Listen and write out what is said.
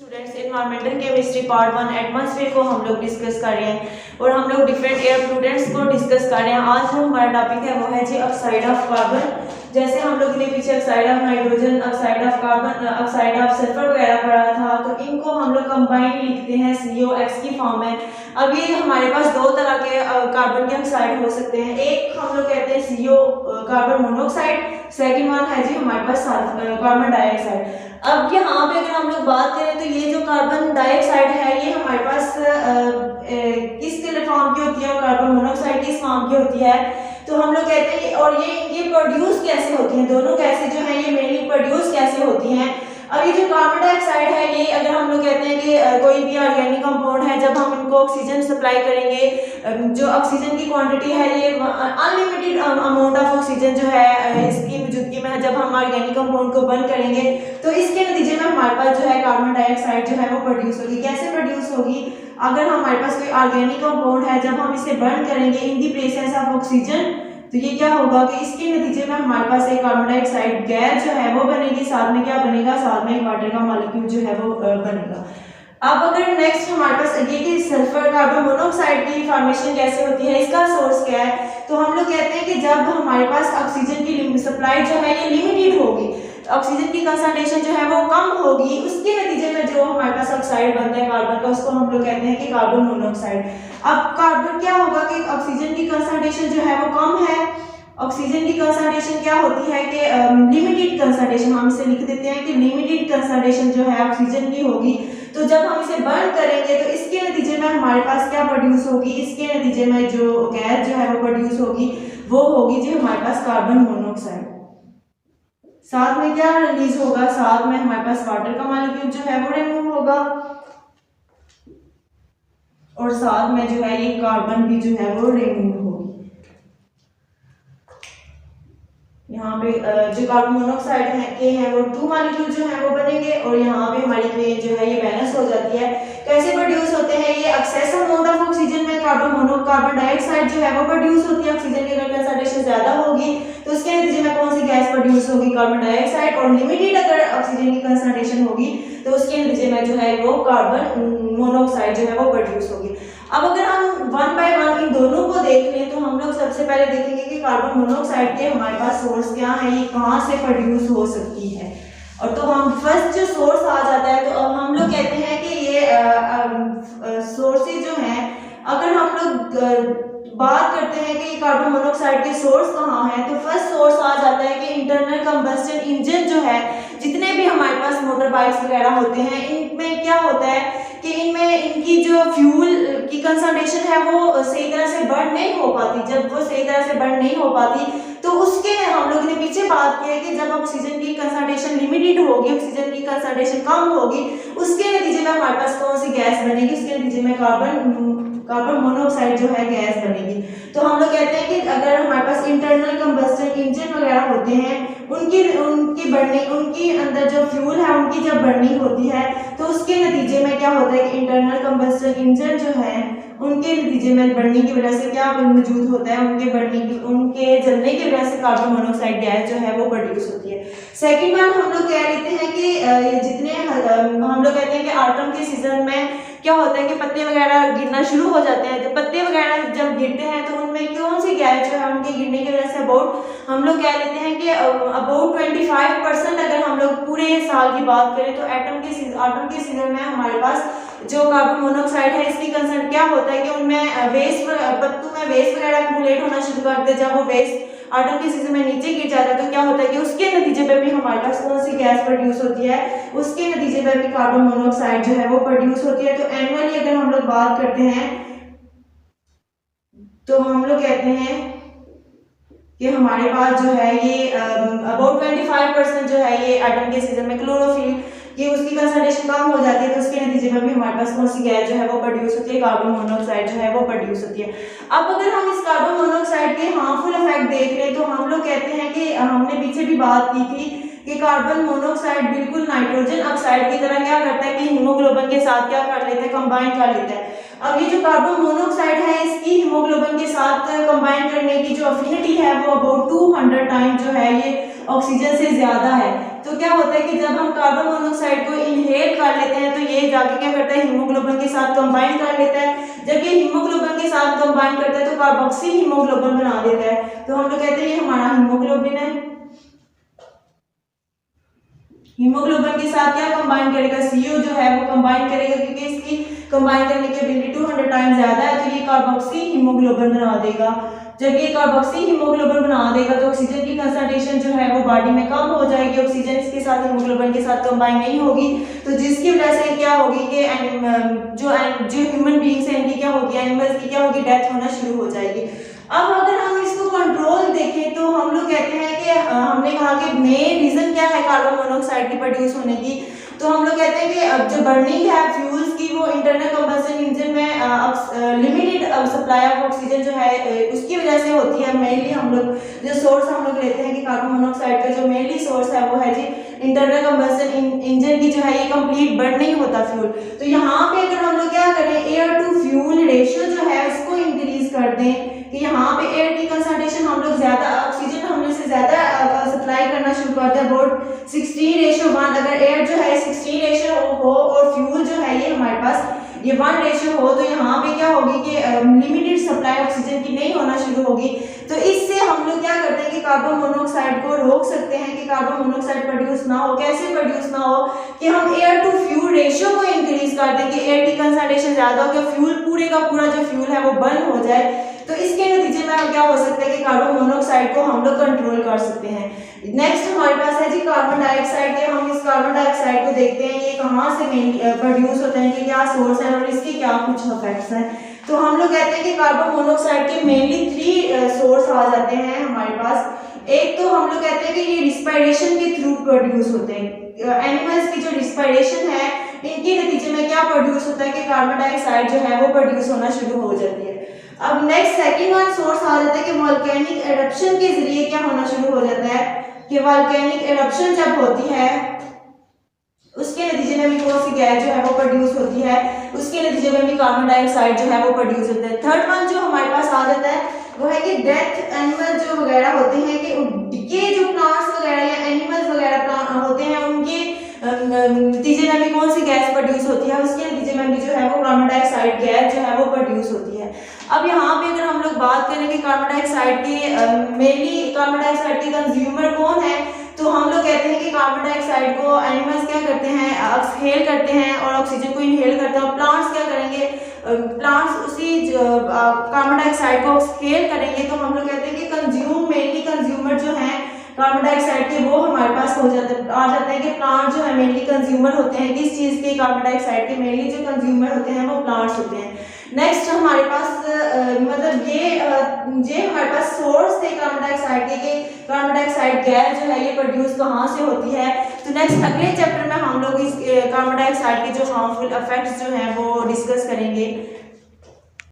Students, environmental chemistry part 1 atmosphere को हम लोग डिस्कस कर रहे हैं और हम लोग डिफरेंट एयर पोल्यूटेंट्स को डिस्कस कर रहे हैं। आज जो हमारा टॉपिक है वो है जी ऑक्साइड ऑफ कार्बन। जैसे हम लोग ने पीछे oxide of nitrogen, oxide of carbon, oxide of sulphur वगैरह पढ़ा था, तो इनको हम लोग कंबाइंड लिखते हैं COX की फॉर्म में। अब ये हमारे पास दो तरह के कार्बन के ऑक्साइड हो सकते हैं। एक हम लोग कहते हैं CO carbon monoxide, second one है जी हमारे पास कार्बन डाइऑक्साइड। अब यहाँ पे अगर हम लोग बात करें तो ये जो कार्बन डाइऑक्साइड है ये हमारे पास किस फॉर्म की होती है और कार्बन मोनोऑक्साइड किस फॉर्म की होती है, तो हम लोग कहते हैं और ये प्रोड्यूस कैसे होती हैं, दोनों कैसे जो है ये मेनली प्रोड्यूस कैसे होती हैं। अब ये जो कार्बन डाइऑक्साइड है ये अगर हम लोग कहते हैं कि कोई भी ऑर्गेनिक कंपाउंड है, जब हम इनको ऑक्सीजन सप्लाई करेंगे, जो ऑक्सीजन की क्वांटिटी है ये अनलिमिटेड अमाउंट ऑफ ऑक्सीजन जो है इसकी मौजूदगी में जब हम ऑर्गेनिक कंपाउंड को बर्न करेंगे तो इसके नतीजे में हमारे पास जो है कार्बन डाइऑक्साइड जो है वो प्रोड्यूस होगी। कैसे प्रोड्यूस होगी? अगर हमारे पास कोई ऑर्गेनिक कंपाउंड है, जब हम इसे बर्न करेंगे इन दी प्रेजेंस ऑफ ऑक्सीजन, तो ये क्या होगा कि इसके नतीजे में हमारे पास एक कार्बन डाइऑक्साइड गैस जो है वो बनेगी, साथ में क्या बनेगा, साथ में एक वाटर का मॉलिक्यूल जो है वो बनेगा। अब अगर नेक्स्ट हमारे पास ये कि सल्फर कार्बन मोनोऑक्साइड की फॉर्मेशन कैसे होती है, इसका सोर्स क्या है, तो हम लोग कहते हैं कि जब हमारे पास ऑक्सीजन की सप्लाई जो है ये लिमिटेड होगी, ऑक्सीजन की कंसंट्रेशन जो है वो कम होगी, उसके नतीजे में जो हमारे पास ऑक्साइड बनता है कार्बन का, उसको हम लोग कहते हैं कि कार्बन मोनोऑक्साइड। अब कार्बन क्या होगा कि ऑक्सीजन की कंसंट्रेशन जो है वो कम है, ऑक्सीजन की कंसंट्रेशन क्या होती है कि लिमिटेड कंसंट्रेशन, हम इसे लिख देते हैं कि लिमिटेड कंसंट्रेशन जो है ऑक्सीजन की होगी, तो जब हम इसे बर्न करेंगे तो इसके नतीजे में हमारे पास क्या प्रोड्यूस होगी, इसके नतीजे में जो गैस जो है वो प्रोड्यूस होगी वो होगी जी हमारे पास कार्बन मोनोऑक्साइड। साथ में क्या रिलीज होगा, साथ में हमारे पास वाटर का मॉलिक्यूल जो है वो रिमूव होगा और साथ में जो है ये कार्बन भी जो है वो रिमूव होगी। यहाँ पे जो कार्बन मोनोऑक्साइड है के हैं वो 2 मॉलिक्यूल जो है वो बनेंगे और यहाँ पे हमारी ट्रेन जो है ये बैलेंस हो जाती है। कैसे प्रोड्यूस होते हैं ये? एक्सेस अमाउंट ऑफ ऑक्सीजन में कार्बन डाइऑक्साइड जो है वो प्रोड्यूस होती है। ऑक्सीजन की अगर कंसंट्रेशन ज्यादा होगी तो उसके नतीजे में कौन सी गैस प्रोड्यूस होगी, कार्बन डाइऑक्साइड, और लिमिटेड अगर ऑक्सीजन की कंसंट्रेशन होगी तो उसके नतीजे में जो है वो कार्बन मोनोऑक्साइड जो है वो प्रोड्यूस होगी। अब अगर हम वन बाय वन इन दोनों को देख लें तो हम लोग सबसे पहले देखेंगे कि कार्बन मोनोऑक्साइड के हमारे पास सोर्स क्या है, ये कहाँ से प्रोड्यूस हो सकती है। और तो हम फर्स्ट जो सोर्स आ जाता है तो अब हम लोग कहते हैं कि ये सोर्सेज जो हैं, अगर हम लोग बात करते हैं कि कार्बन मोनोऑक्साइड के सोर्स कहाँ हैं, तो फर्स्ट सोर्स आ जाता है कि इंटरनल कंबस्टन इंजन जो है, जितने भी हमारे पास मोटर बाइक्स वगैरह होते हैं, इनमें क्या होता है कि इनमें इनकी जो फ्यूल की कंसंट्रेशन है वो सही तरह से बर्न नहीं हो पाती। जब वो सही तरह से बर्न नहीं हो पाती तो उसके हम लोग ने पीछे बात की है कि जब ऑक्सीजन की कंसंट्रेशन लिमिटेड होगी, ऑक्सीजन की कंसंट्रेशन कम होगी, उसके नतीजे में हमारे पास कौन सी गैस बनेगी, उसके नतीजे में कार्बन मोनोऑक्साइड जो है गैस बनेगी। तो हम लोग कहते हैं कि अगर हमारे पास इंटरनल कंबस्टन इंजन वगैरह होते हैं, उनकी अंदर जो फ्यूल है उनकी जब बर्निंग होती है तो उसके नतीजे में क्या होता है कि इंटरनल कंबस्टन इंजन जो है उनके नतीजे में बर्निंग की वजह से क्या मौजूद होता है, उनके जलने की वजह से कार्बन मोनोऑक्साइड गैस जो है वो प्रोड्यूस होती है। सेकंड वन हम लोग कह लेते हैं कि जितने हम लोग कहते हैं कि ऑटम के सीजन में क्या होता है कि पत्ते वगैरह गिरना शुरू हो जाते हैं। जब पत्ते वगैरह जब गिरते हैं तो उनमें कौन सी गैस जो है उनके गिरने की वजह से हम लोग कह लेते हैं कि अबाउट 25% अगर हम लोग पूरे साल की बात करें तो ऑटम के सीजन में हमारे पास जो कार्बन मोनोऑक्साइड है इसकी कंसर्न क्या होता है कि उनमें पत्तों में वेस्ट वगैरह एक्यूमुलेट होना शुरू करते हैं। जब वो वेस्ट ऑटम के सीजन में नीचे गिर जाता है तो क्या होता है कि उसके नतीजे में भी हमारे पास कौन सी गैस प्रोड्यूस होती है, उसके नतीजे में भी कार्बन मोनोऑक्साइड जो है वो प्रोड्यूस होती है। तो एनुअली अगर हम लोग बात करते हैं तो हम लोग कहते हैं कि हमारे पास जो है ये अबाउट 25% जो है ये एटम के सीजन में क्लोरोफिल की उसकी कंसंट्रेशन कम हो जाती है तो उसके नतीजे में भी हमारे पास कौन सी गैस जो है वो प्रोड्यूस होती है, कार्बन मोनोऑक्साइड जो है वो प्रोड्यूस होती है। अब अगर हम इस कार्बन मोनोऑक्साइड के हार्मफुल इफेक्ट देख लें तो हम लोग कहते हैं कि हमने पीछे भी बात की थी कि कार्बन मोनोऑक्साइड बिल्कुल नाइट्रोजन ऑक्साइड की तरह क्या करता है कि हीमोग्लोबिन के साथ क्या कर लेता है, कंबाइन कर लेता है। अब ये जो कार्बन मोनोऑक्साइड है इसकी हीमोग्लोबिन के साथ कंबाइन करने की जो अफिनिटी है वो अबाउट 200 टाइम जो है ये ऑक्सीजन से ज्यादा है। तो क्या होता है कि जब हम कार्बन मोनोऑक्साइड को इनहेल कर कर लेते हैं तो ये जाके क्या करता है, हीमोग्लोबिन के साथ कंबाइन कर लेता है। जब ये हीमोग्लोबिन के साथ कंबाइन करता है तो कार्बोक्सी हीमोग्लोबिन बना देता है। तो हम लोग कहते हैं ये हमारा हीमोग्लोबिन है। हीमोग्लोबिन के साथ क्या कंबाइन करेगा, CO जो है वो कंबाइन करेगा, क्योंकि इसकी कंबाइन करने की एबिलिटी 200 टाइम्स ज्यादा है, तो ये कार्बोक्सी हीमोग्लोबिन बना देगा। जब ये कार्बोक्सी हीमोग्लोबिन बना देगा तो ऑक्सीजन की कंसंट्रेशन जो है वो बॉडी में कम हो जाएगी, ऑक्सीजन इसके साथ हीमोग्लोबिन के साथ कंबाइन नहीं होगी, तो जिसकी वजह से क्या होगी कि जो ह्यूमन बीइंग्स हैं इनकी क्या होगी, एनिमल्स की क्या होगी, डेथ होना शुरू हो जाएगी। अब अगर हम इसको कंट्रोल देखें तो हम लोग कहते हैं कि हमने कहा कि मेन रीजन क्या है कार्बन मोनोऑक्साइड की प्रोड्यूस होने की, तो हम लोग कहते हैं कि अब जो बर्निंग है फ्यूल्स की वो इंटरनल कंबशन इंजन में लिमिटेड सप्लाई ऑफ ऑक्सीजन जो है उसकी वजह से होती है। मेनली हम लोग जो सोर्स हम लोग लेते हैं कि कार्बन मोनोऑक्साइड का जो मेनली सोर्स है वो है जी इंटरनल कंबशन इंजन की जो है ये कंप्लीट बर्न नहीं होता फ्यूल। तो यहाँ पे अगर हम लोग क्या करें, एयर टू फ्यूल रेशियो जो है उसको इंक्रीज कर दें कि यहाँ पे एयर की कंसंट्रेशन हम लोग ज्यादा ऑक्सीजन हमने से ज्यादा सप्लाई करना शुरू कर दें, अबाउट 16:1। अगर एयर जो है 16 हो और फ्यूल जो है ये हमारे पास ये 1 हो, तो यहाँ पे क्या होगी कि लिमिटेड सप्लाई ऑक्सीजन की नहीं होना शुरू होगी। तो इससे हम लोग क्या करते हैं कि कार्बन मोनोऑक्साइड को रोक सकते हैं कि कार्बन मोनोऑक्साइड प्रोड्यूस ना हो। कैसे प्रोड्यूस ना हो कि हम एयर टू फ्यूल रेशियो को इंक्रीज कर दें कि एयर की कंसंट्रेशन ज्यादा हो, कि फ्यूल पूरे का पूरा जो फ्यूल है वो बर्न हो जाए। तो इसके नतीजे में क्या हो सकता है कि कार्बन मोनोऑक्साइड को हम लोग कंट्रोल कर सकते हैं। नेक्स्ट हमारे पास है जी कार्बन डाइऑक्साइड के। हम इस कार्बन डाइऑक्साइड को देखते हैं ये कहाँ से प्रोड्यूस होता है, कि क्या सोर्स है और इसके क्या कुछ इफेक्ट्स हैं। तो हम लोग कहते हैं कि कार्बन मोनोऑक्साइड के मेनली 3 सोर्स आ जाते हैं हमारे पास। एक तो हम लोग कहते हैं कि ये रिस्पायरेशन के थ्रू प्रोड्यूस होते हैं। एनिमल्स की जो रिस्पायरेशन है इनके नतीजे में क्या प्रोड्यूस होता है कि कार्बन डाइऑक्साइड जो है वो प्रोड्यूस होना शुरू हो जाती है। अब नेक्स्ट सेकंड वन सोर्स आ जाता है कि वोल्केनिक एरप्शन के जरिए क्या होना शुरू हो जाता है कि वोल्केनिक एरप्शन जब होती है उसके नतीजे में भी कौन सी गैस जो है वो प्रोड्यूस होती है, उसके नतीजे में भी कार्बन डाइऑक्साइड जो है वो प्रोड्यूस होता है। थर्ड वन जो हमारे पास आ जाता है वो है कि डेथ एनिमल जो वगैरह होते हैं कि ये जो प्लांट्स वगैरह या एनिमल्स वगैरह होते हैं उनके नतीजे में भी कौन सी गैस प्रोड्यूस होती है, उसके नतीजे में भी जो है वो कार्बन डाइऑक्साइड गैस जो है वो प्रोड्यूस होती है। अब यहाँ पे अगर हम लोग बात करें कि कार्बन डाइऑक्साइड के मेनली कार्बन डाइऑक्साइड के कंज्यूमर कौन है, तो हम लोग कहते हैं कि कार्बन डाइऑक्साइड को एनिमल्स क्या करते हैं, एक्सहेल करते हैं और ऑक्सीजन को इनहेल करते हैं। और प्लांट्स क्या करेंगे, प्लांट्स उसी कार्बन डाइऑक्साइड को एक्सहेल करेंगे। तो हम लोग कहते हैं कि मेनली कंज्यूमर जो है कार्बन डाइऑक्साइड के वो हमारे पास आ जाते हैं कि प्लांट जो है मेनली कंज्यूमर होते हैं किस चीज़ के, कार्बन डाइऑक्साइड के मेनली जो कंज्यूमर होते हैं वो प्लांट्स होते हैं। नेक्स्ट हमारे पास मतलब ये हमारे पास सोर्स थे कार्बन डाइऑक्साइड के कि कार्बन डाइऑक्साइड गैस जो है ये प्रोड्यूस कहाँ से होती है। तो नेक्स्ट अगले चैप्टर में हम लोग इस कार्बन डाइऑक्साइड के जो हार्मफुल इफेक्ट्स जो हैं वो डिस्कस करेंगे।